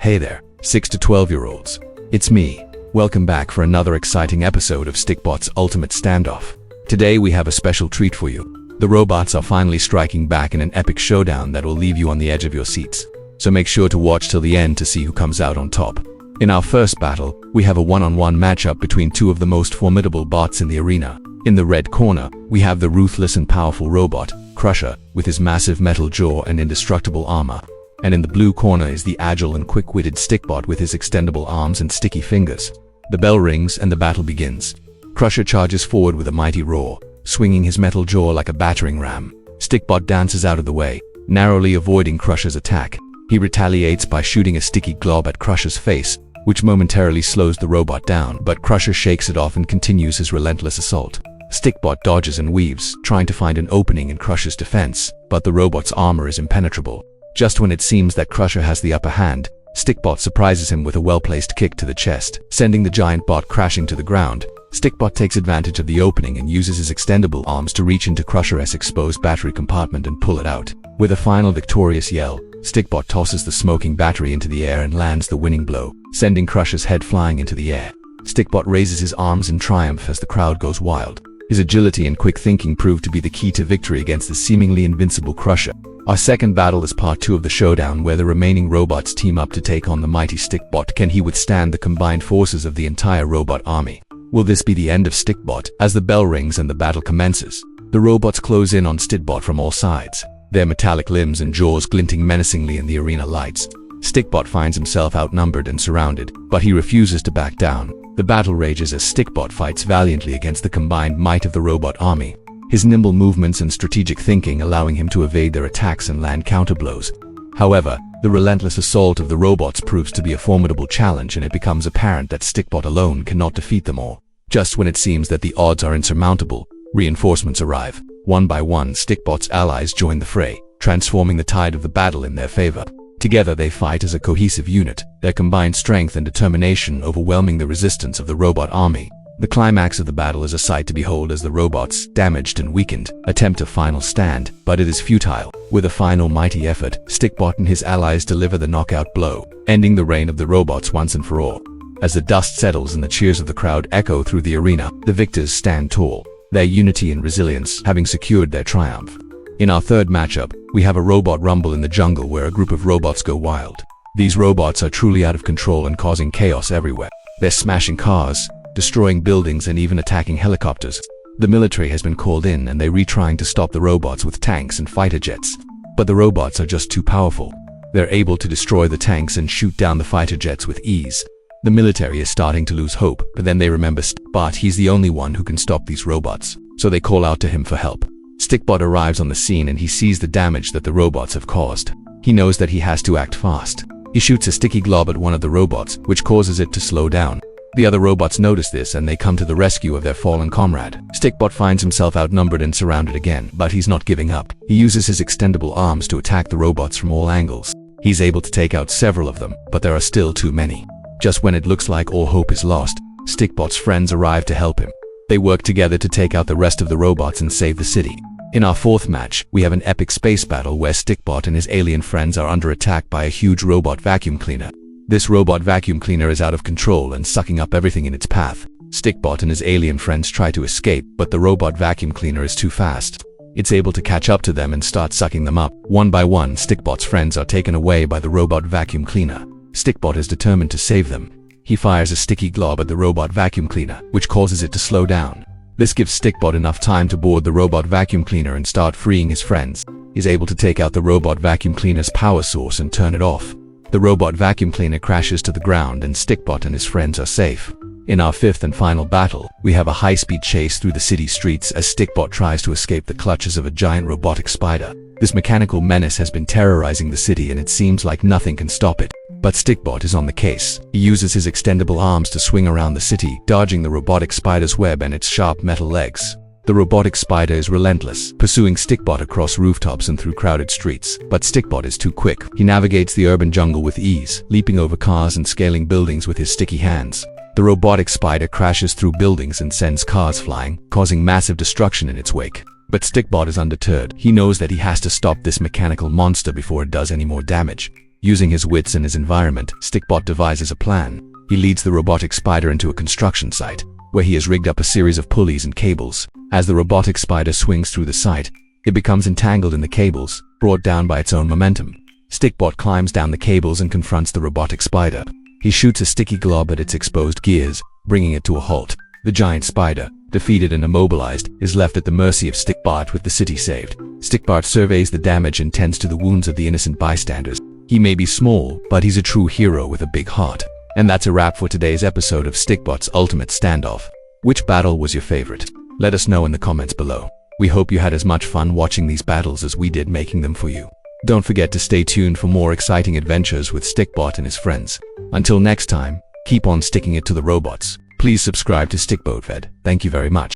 Hey there, 6 to 12-year-olds. It's me. Welcome back for another exciting episode of Stikbot's Ultimate Standoff. Today we have a special treat for you. The robots are finally striking back in an epic showdown that will leave you on the edge of your seats. So make sure to watch till the end to see who comes out on top. In our first battle, we have a one-on-one matchup between two of the most formidable bots in the arena. In the red corner, we have the ruthless and powerful robot, Crusher, with his massive metal jaw and indestructible armor. And in the blue corner is the agile and quick-witted Stikbot with his extendable arms and sticky fingers. The bell rings and the battle begins. Crusher charges forward with a mighty roar, swinging his metal jaw like a battering ram. Stikbot dances out of the way, narrowly avoiding Crusher's attack. He retaliates by shooting a sticky glob at Crusher's face, which momentarily slows the robot down, but Crusher shakes it off and continues his relentless assault. Stikbot dodges and weaves, trying to find an opening in Crusher's defense, but the robot's armor is impenetrable. Just when it seems that Crusher has the upper hand, Stikbot surprises him with a well-placed kick to the chest, sending the giant bot crashing to the ground. Stikbot takes advantage of the opening and uses his extendable arms to reach into Crusher's exposed battery compartment and pull it out. With a final victorious yell, Stikbot tosses the smoking battery into the air and lands the winning blow, sending Crusher's head flying into the air. Stikbot raises his arms in triumph as the crowd goes wild. His agility and quick thinking prove to be the key to victory against the seemingly invincible Crusher. Our second battle is part 2 of the showdown, where the remaining robots team up to take on the mighty Stikbot. Can he withstand the combined forces of the entire robot army? Will this be the end of Stikbot? As the bell rings and the battle commences, the robots close in on Stikbot from all sides, their metallic limbs and jaws glinting menacingly in the arena lights. Stikbot finds himself outnumbered and surrounded, but he refuses to back down. The battle rages as Stikbot fights valiantly against the combined might of the robot army, his nimble movements and strategic thinking allowing him to evade their attacks and land counterblows. However, the relentless assault of the robots proves to be a formidable challenge, and it becomes apparent that Stikbot alone cannot defeat them all. Just when it seems that the odds are insurmountable, reinforcements arrive. One by one, Stikbot's allies join the fray, transforming the tide of the battle in their favor. Together they fight as a cohesive unit, their combined strength and determination overwhelming the resistance of the robot army. The climax of the battle is a sight to behold as the robots, damaged and weakened, attempt a final stand, but it is futile. With a final mighty effort, Stikbot and his allies deliver the knockout blow, ending the reign of the robots once and for all. As the dust settles and the cheers of the crowd echo through the arena, the victors stand tall, their unity and resilience having secured their triumph. In our third matchup, we have a robot rumble in the jungle where a group of robots go wild. These robots are truly out of control and causing chaos everywhere. They're smashing cars, destroying buildings and even attacking helicopters. The military has been called in and they're trying to stop the robots with tanks and fighter jets. But the robots are just too powerful. They're able to destroy the tanks and shoot down the fighter jets with ease. The military is starting to lose hope, but then they remember Stikbot. He's the only one who can stop these robots, so they call out to him for help. Stikbot arrives on the scene and he sees the damage that the robots have caused. He knows that he has to act fast. He shoots a sticky glob at one of the robots, which causes it to slow down. The other robots notice this and they come to the rescue of their fallen comrade. Stikbot finds himself outnumbered and surrounded again, but he's not giving up. He uses his extendable arms to attack the robots from all angles. He's able to take out several of them, but there are still too many. Just when it looks like all hope is lost, Stikbot's friends arrive to help him. They work together to take out the rest of the robots and save the city. In our fourth match, we have an epic space battle where Stikbot and his alien friends are under attack by a huge robot vacuum cleaner. This robot vacuum cleaner is out of control and sucking up everything in its path. Stikbot and his alien friends try to escape, but the robot vacuum cleaner is too fast. It's able to catch up to them and start sucking them up. One by one, Stikbot's friends are taken away by the robot vacuum cleaner. Stikbot is determined to save them. He fires a sticky glob at the robot vacuum cleaner, which causes it to slow down. This gives Stikbot enough time to board the robot vacuum cleaner and start freeing his friends. He's able to take out the robot vacuum cleaner's power source and turn it off. The robot vacuum cleaner crashes to the ground and Stikbot and his friends are safe. In our fifth and final battle, we have a high-speed chase through the city streets as Stikbot tries to escape the clutches of a giant robotic spider. This mechanical menace has been terrorizing the city and it seems like nothing can stop it. But Stikbot is on the case. He uses his extendable arms to swing around the city, dodging the robotic spider's web and its sharp metal legs. The robotic spider is relentless, pursuing Stikbot across rooftops and through crowded streets. But Stikbot is too quick. He navigates the urban jungle with ease, leaping over cars and scaling buildings with his sticky hands. The robotic spider crashes through buildings and sends cars flying, causing massive destruction in its wake. But Stikbot is undeterred. He knows that he has to stop this mechanical monster before it does any more damage. Using his wits and his environment, Stikbot devises a plan. He leads the robotic spider into a construction site, where he has rigged up a series of pulleys and cables. As the robotic spider swings through the site, it becomes entangled in the cables, brought down by its own momentum. Stikbot climbs down the cables and confronts the robotic spider. He shoots a sticky glob at its exposed gears, bringing it to a halt. The giant spider, defeated and immobilized, is left at the mercy of Stikbot with the city saved. Stikbot surveys the damage and tends to the wounds of the innocent bystanders. He may be small, but he's a true hero with a big heart. And that's a wrap for today's episode of Stikbot's Ultimate Standoff. Which battle was your favorite? Let us know in the comments below. We hope you had as much fun watching these battles as we did making them for you. Don't forget to stay tuned for more exciting adventures with Stikbot and his friends. Until next time, keep on sticking it to the robots. Please subscribe to Stikbotvd. Thank you very much.